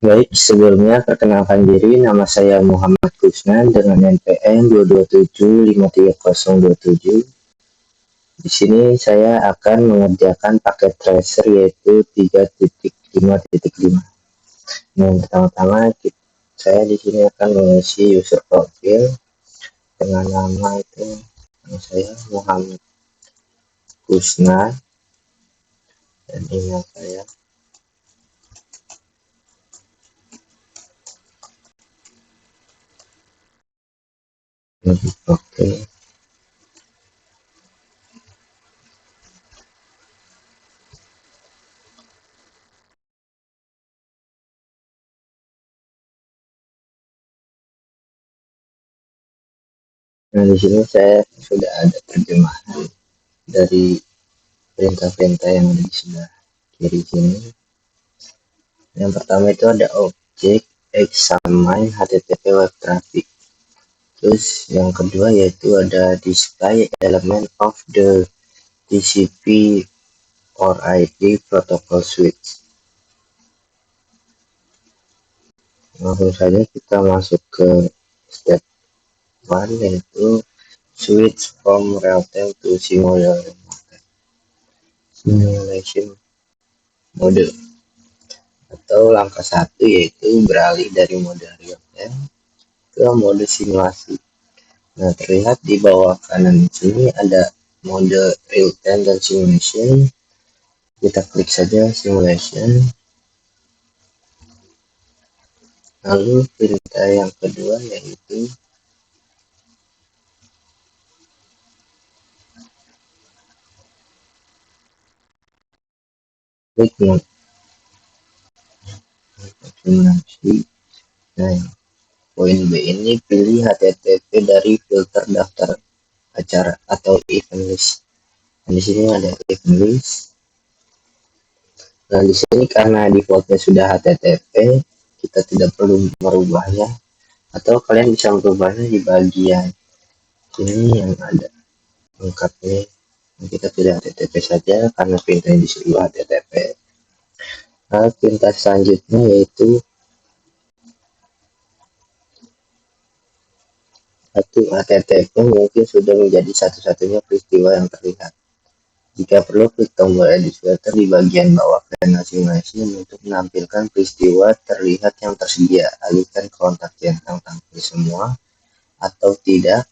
Baik, sebelumnya perkenalkan diri, nama saya Muhammad Kusnan dengan NPM 227530027. Di sini saya akan mengerjakan paket tracer yaitu 3.5.5. Yang pertama-tama saya di sini akan mengisi user profil dengan nama itu saya Muhammad Kusnan dan email saya. Oke. Nah, di sini saya sudah ada terjemahan dari perintah-perintah yang ada di sebelah kiri sini. Yang pertama itu ada objek examine HTTP web traffic. Terus yang kedua yaitu ada display element of the TCP or IP protocol switch. Langsung saja kita masuk ke step 1 yaitu switch from real time to simulation mode, atau langkah 1 yaitu beralih dari mode real time ke mode simulasi. Nah, terlihat di bawah kanan sini ada mode real time dan simulation. Kita klik saja simulation. Lalu perintah yang kedua yaitu klik mode simulasi. Nah, poin B ini pilih HTTP dari filter daftar acara atau event list. Nah, di sini ada event list. Nah, di sini karena defaultnya sudah HTTP, kita tidak perlu merubahnya, atau kalian bisa merubahnya di bagian ini yang ada lengkapnya. Kita pilih HTTP saja karena perintahnya disuruh HTTP. Nah, perintah selanjutnya yaitu satu HTTP mungkin sudah menjadi satu-satunya peristiwa yang terlihat. Jika perlu, klik tombol edit filter di bagian bawah panel simulasi untuk menampilkan peristiwa terlihat yang tersedia. Alihkan kontak centang tampil semua atau tidak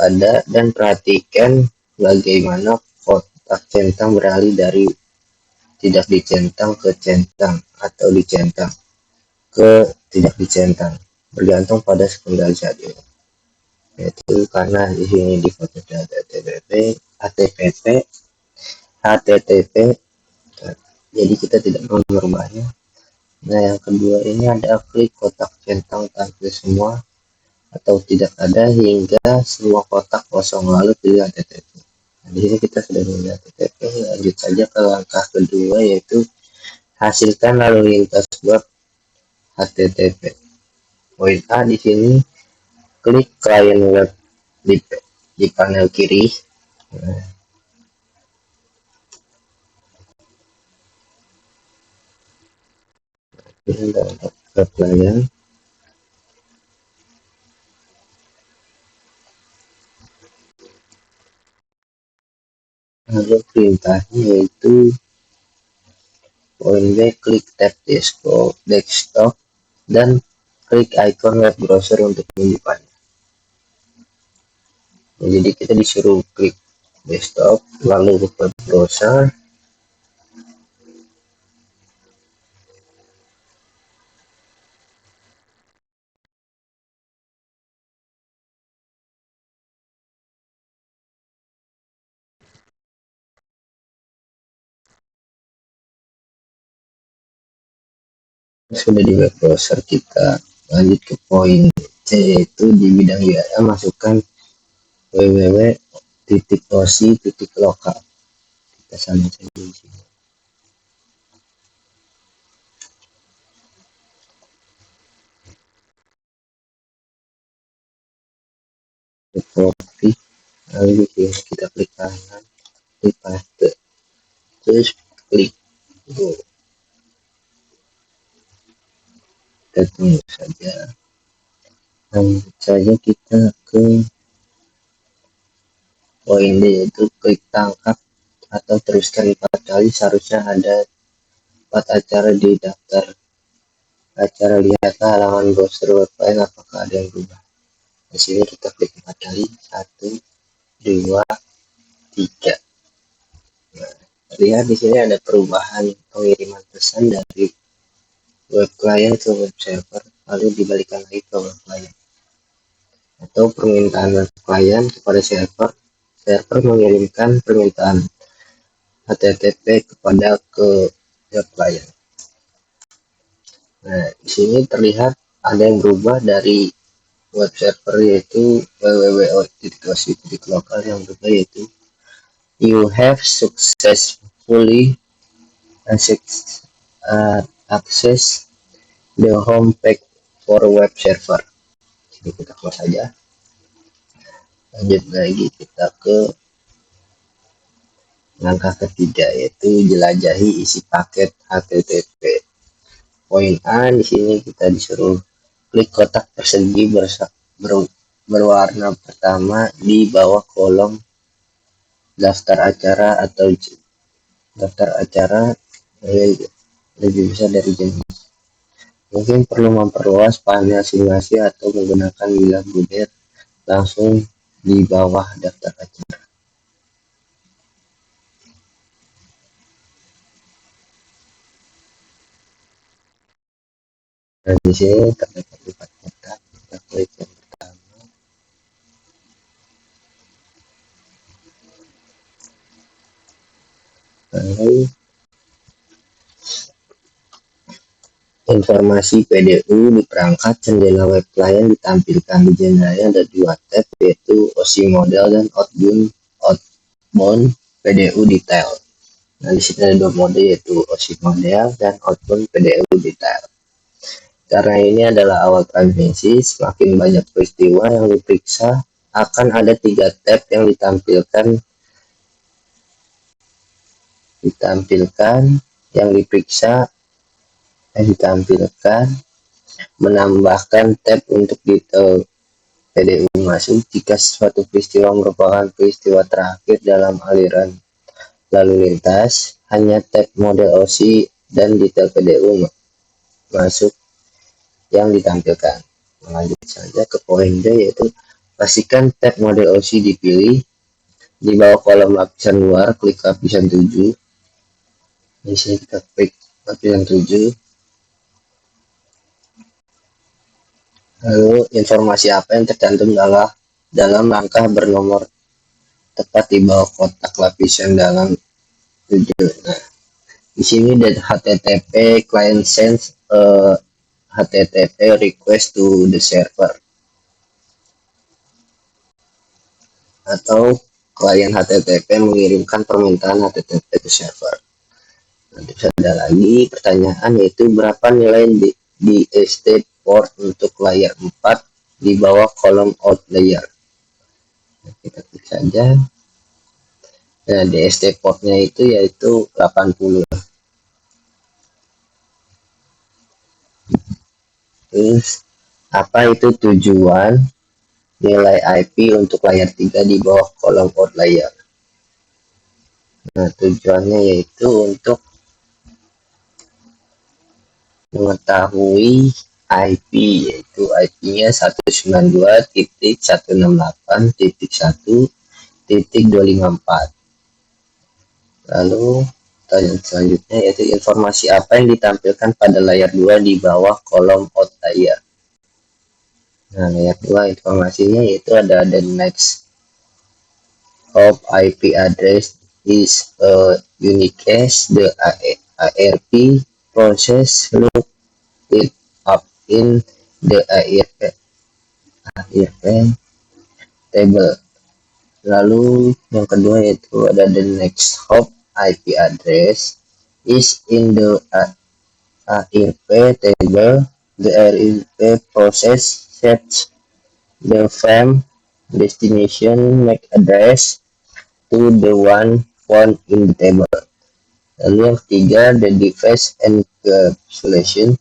ada, dan perhatikan bagaimana kontak centang beralih dari tidak dicentang ke centang atau dicentang ke tidak dicentang, bergantung pada sekundal saja. Yaitu karena di sini di foto HTTP, jadi kita tidak mau merubahnya. Nah, yang kedua ini ada klik kotak centang tampil semua atau tidak ada hingga semua kotak kosong, lalu pilih HTTP. Nah, di sini kita sudah memilih HTTP. Lanjut saja ke langkah kedua yaitu hasilkan lalu lintas web HTTP. Poin A di sini klik client web di panel kiri. Nah, ini untuk web client. Lalu perintahnya yaitu poin B, klik tab desktop dan klik icon web browser untuk membukanya. Jadi kita disuruh klik desktop lalu web browser. Sudah di web browser, kita lanjut ke poin C yaitu di bidang URL masukkan www.oc.local. Kita sama saja di sini. Copy, lalu kita klik kanan, klik paste, terus klik go. kita tunggu saja. Lanjut saja kita ke poin D, yaitu klik tangkap atau teruskan 4 kali. Seharusnya ada 4 acara di daftar acara. Lihatlah halaman browser web lain apakah ada yang berubah. Di sini kita klik 4 kali, 1, 2, 3. Nah, lihat di sini ada perubahan pengiriman pesan dari web client ke web server, lalu dibalikan lagi ke web client, atau permintaan web client kepada server. Server mengirimkan permintaan HTTP kepada web client. Nah, di sini terlihat ada yang berubah dari web server, yaitu www.osi.local, yang berubah yaitu you have successfully access the home page for web server. Jadi kita close saja. Lanjut lagi kita ke langkah ketiga, yaitu jelajahi isi paket HTTP. Poin A, di sini kita disuruh klik kotak persegi berwarna pertama di bawah kolom daftar acara atau daftar acara lebih besar dari jenis. Mungkin perlu memperluas panel simulasi atau menggunakan bilah bundar langsung di bawah daftar acara. Nah, di sini terdapat 4 kotak. Kita klik yang pertama. Lalu informasi PDU di perangkat jendela web client ditampilkan. Di jendelanya ada 2 tab, yaitu OSI model dan outbound PDU detail. Nah, di sini ada 2 mode, yaitu OSI model dan outbound PDU detail. Karena ini adalah awal transmisi, semakin banyak peristiwa yang diperiksa, akan ada 3 tab yang ditampilkan, menambahkan tab untuk detail PDU masuk. Jika suatu peristiwa merupakan peristiwa terakhir dalam aliran lalu lintas, hanya tab model OSI dan detail PDU masuk yang ditampilkan. Lanjut saja ke poin D, yaitu pastikan tab model OSI dipilih. Di bawah kolom lapisan luar, klik lapisan 7. Di sini kita klik lapisan 7. Lalu informasi apa yang tercantum dalam langkah bernomor tepat di bawah kotak lapisan dalam 7. Nah, di sini ada HTTP client sends HTTP request to the server, atau klien HTTP mengirimkan permintaan HTTP ke server. Nanti ada lagi pertanyaan, yaitu berapa nilai di ST port untuk layer 4 di bawah kolom out layer. Nah, kita klik saja. Nah, di ST portnya itu yaitu 80. Terus apa itu tujuan nilai IP untuk layer 3 di bawah kolom out layer? Nah, tujuannya yaitu untuk mengetahui IP, yaitu IP-nya 192.168.1.254. Lalu pertanyaan selanjutnya, yaitu informasi apa yang ditampilkan pada layer 2 di bawah kolom out layer. Nah, layer 2 informasinya yaitu ada the next hop IP address is a unique hash. The ARP process look it up in the ARP table. Lalu yang kedua yaitu ada the next hop IP address is in the ARP table. The ARP process sets the frame destination MAC address to the one found in the table. Lalu yang ketiga, the device encapsulation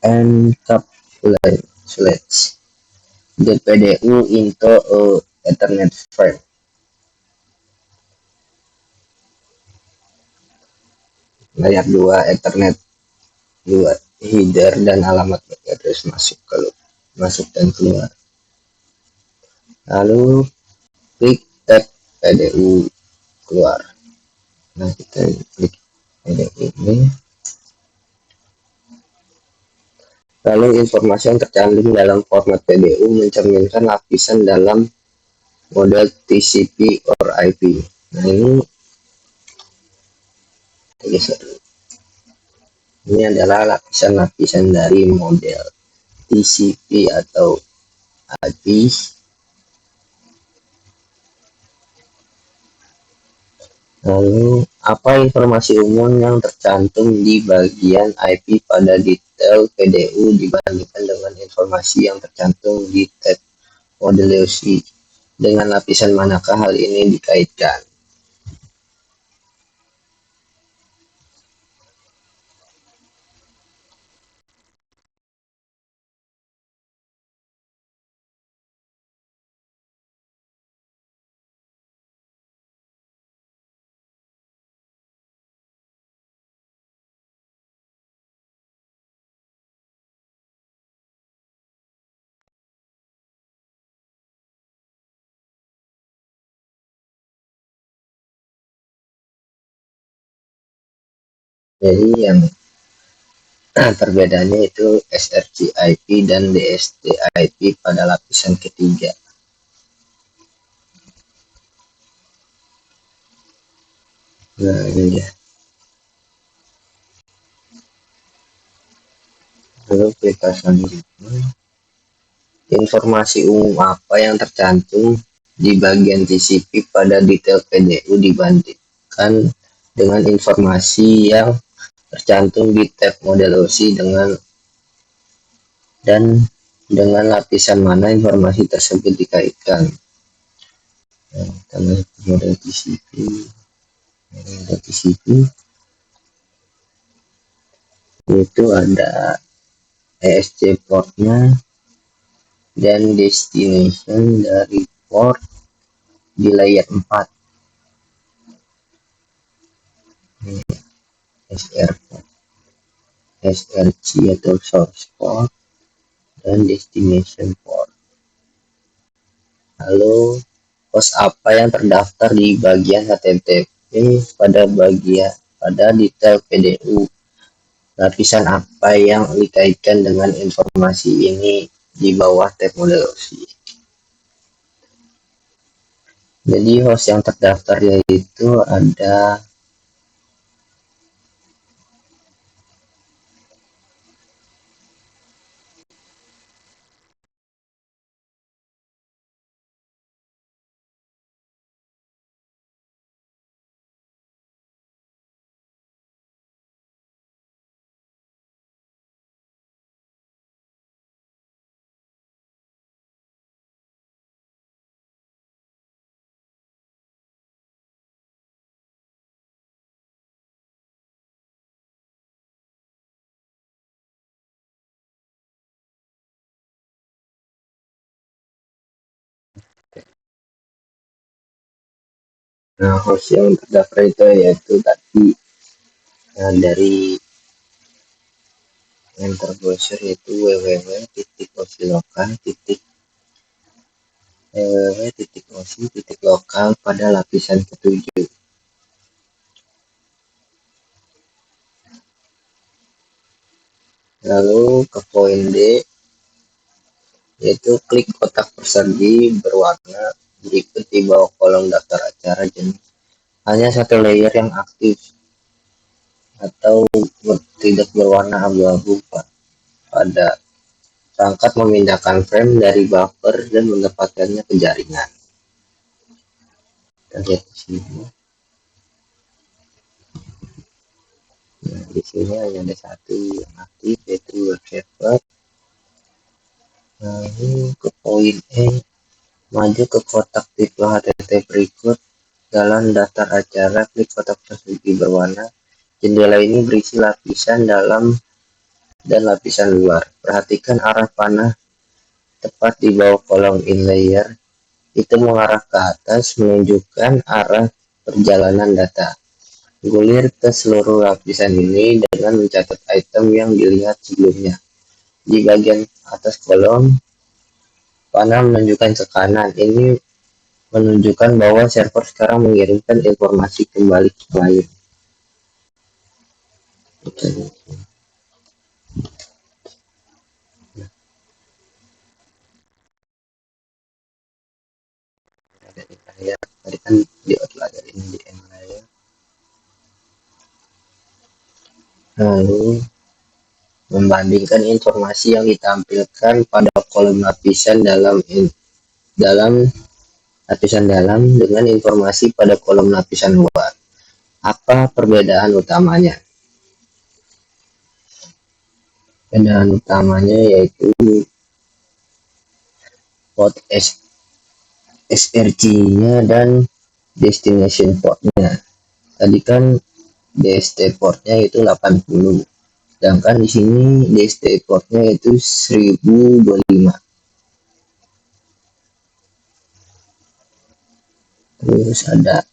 encapsulates the PDU into a Ethernet frame. Layer 2 Ethernet 2 header dan alamat MAC address masuk dan keluar. Lalu klik tab PDU keluar. Nah, kita klik PDU ini. Lalu informasi yang tercantum dalam format PDU mencerminkan lapisan dalam model TCP or IP. Nah, ini adalah lapisan-lapisan dari model TCP atau IP. Lalu, apa informasi umum yang tercantum di bagian IP pada detail PDU dibandingkan dengan informasi yang tercantum di tab modelosi? Dengan lapisan manakah hal ini dikaitkan? Jadi yang perbedaannya itu SRC IP dan DST IP pada lapisan ketiga. Nah, ini ya. Lalu kita selanjutnya, informasi umum apa yang tercantum di bagian TCP pada detail PDU dibandingkan dengan informasi yang tercantum di tab model OC dengan lapisan mana informasi tersebut dikaitkan. Nah, karena model TCP itu ada ESC portnya dan destination dari port di layer 4. SRC atau source port dan destination port. Lalu host apa yang terdaftar di bagian HTTP pada detail PDU? Lapisan apa yang dikaitkan dengan informasi ini di bawah tab modelosi? Jadi host yang terdaftar yaitu ada host yang terdaftar itu yaitu tadi dari enter browser yaitu www.oc.lokal pada lapisan ketujuh. Lalu ke poin D yaitu klik kotak persegi berwarna berikut di bawah kolom daftar acara jenis hanya satu layer yang aktif atau tidak berwarna abu-abu pada perangkat memindahkan frame dari buffer dan menempatkannya ke jaringan. Kita lihat di sini. Nah, di sini hanya ada satu yang aktif yaitu web server. Lalu ke poin E, maju ke kotak tipe HTTP berikut dalam daftar acara, klik kotak persegi berwarna. Jendela ini berisi lapisan dalam dan lapisan luar. Perhatikan arah panah tepat di bawah kolom in layer, itu mengarah ke atas menunjukkan arah perjalanan data. Gulir ke seluruh lapisan ini dengan mencatat item yang dilihat sebelumnya. Di bagian atas kolom, panah menunjukkan ke kanan. Ini menunjukkan bahwa server sekarang mengirimkan informasi kembali ke klien. Tadi kan di outlier ini di end layer. Lalu membandingkan informasi yang ditampilkan pada kolom lapisan dalam lapisan dalam dengan informasi pada kolom lapisan luar. Apa perbedaan utamanya? Perbedaan utamanya yaitu port SRC-nya dan destination port-nya. Tadi kan DST port-nya itu 80, sedangkan di sini DST port-nya itu 1025. Terus ada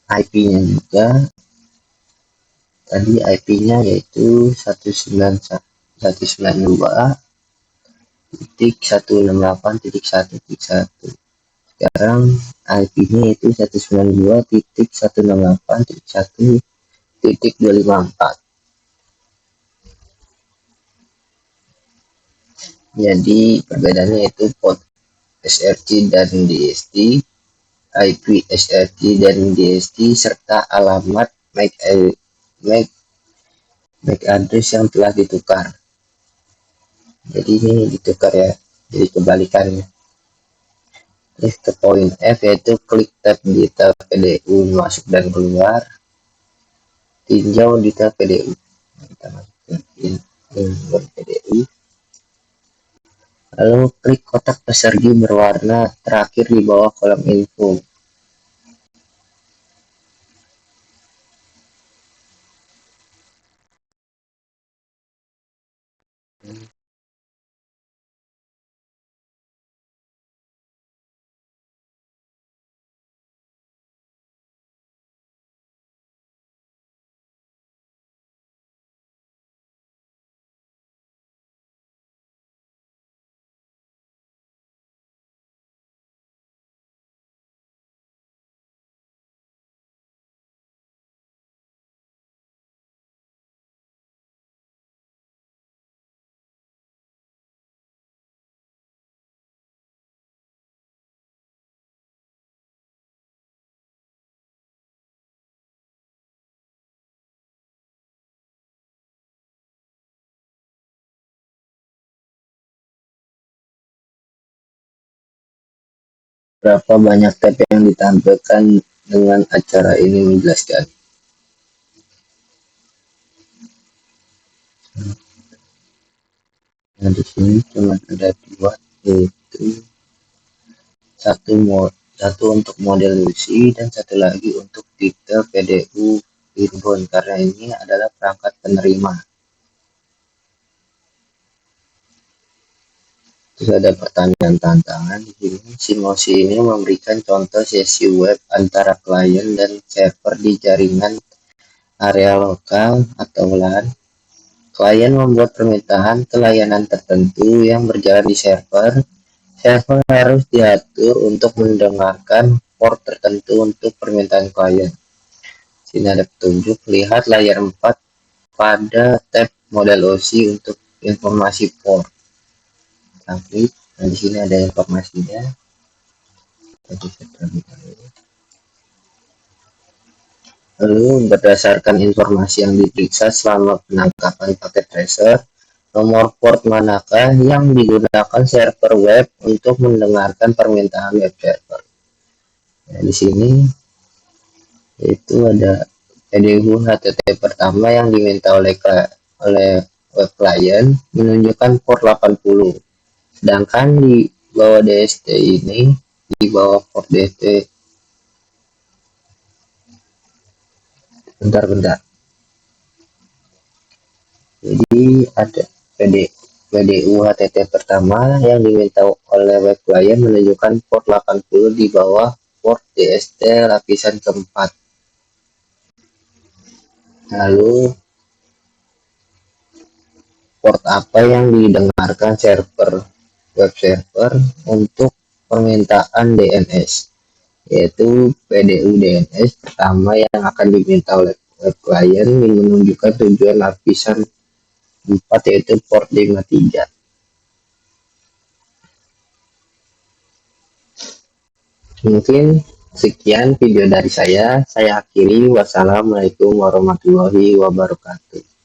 IP-nya juga. Tadi IP-nya yaitu 192.168.1.1. Sekarang IP-nya itu 192.168.1.254. Jadi perbedaannya itu port SRC dan DST, IP SRC dan DST, serta alamat MAC address yang telah ditukar. Jadi ini ditukar ya, jadi kebalikannya. Terus ke poin F yaitu klik tab detail PDU masuk dan keluar, tinjau detail PDU. Kita masukin PDU. Lalu klik kotak persegi berwarna terakhir di bawah kolom info. Berapa banyak tab yang ditampilkan dengan acara ini menjelaskan. Nah, di sini cuma ada dua, yaitu satu untuk model UC dan satu lagi untuk detail PDU inbound, karena ini adalah perangkat penerima. Terus ada pertanyaan tantangan di sini. Simulasi ini memberikan contoh sesi web antara klien dan server di jaringan area lokal atau LAN. Klien membuat permintaan ke layanan tertentu yang berjalan di server. Server harus diatur untuk mendengarkan port tertentu untuk permintaan klien. Sini ada petunjuk, lihat layar 4 pada tab model OC untuk informasi port. Klik, nah di sini ada informasinya. Lalu berdasarkan informasi yang diperiksa selama penangkapan paket tracer, nomor port manakah yang digunakan server web untuk mendengarkan permintaan web server. Nah, di sini itu ada PDU HTTP pertama yang diminta oleh web client menunjukkan port 80. Sedangkan di bawah DST ini, di bawah port DST, bentar. Jadi ada PD, PDU HTTP pertama yang diminta oleh web client menunjukkan port 80 di bawah port DST lapisan keempat. Lalu port apa yang didengarkan server web server untuk permintaan DNS, yaitu PDU DNS pertama yang akan diminta oleh web client yang menunjukkan tujuan lapisan 4 yaitu port 53. Mungkin sekian video dari saya akhiri. Wassalamualaikum warahmatullahi wabarakatuh.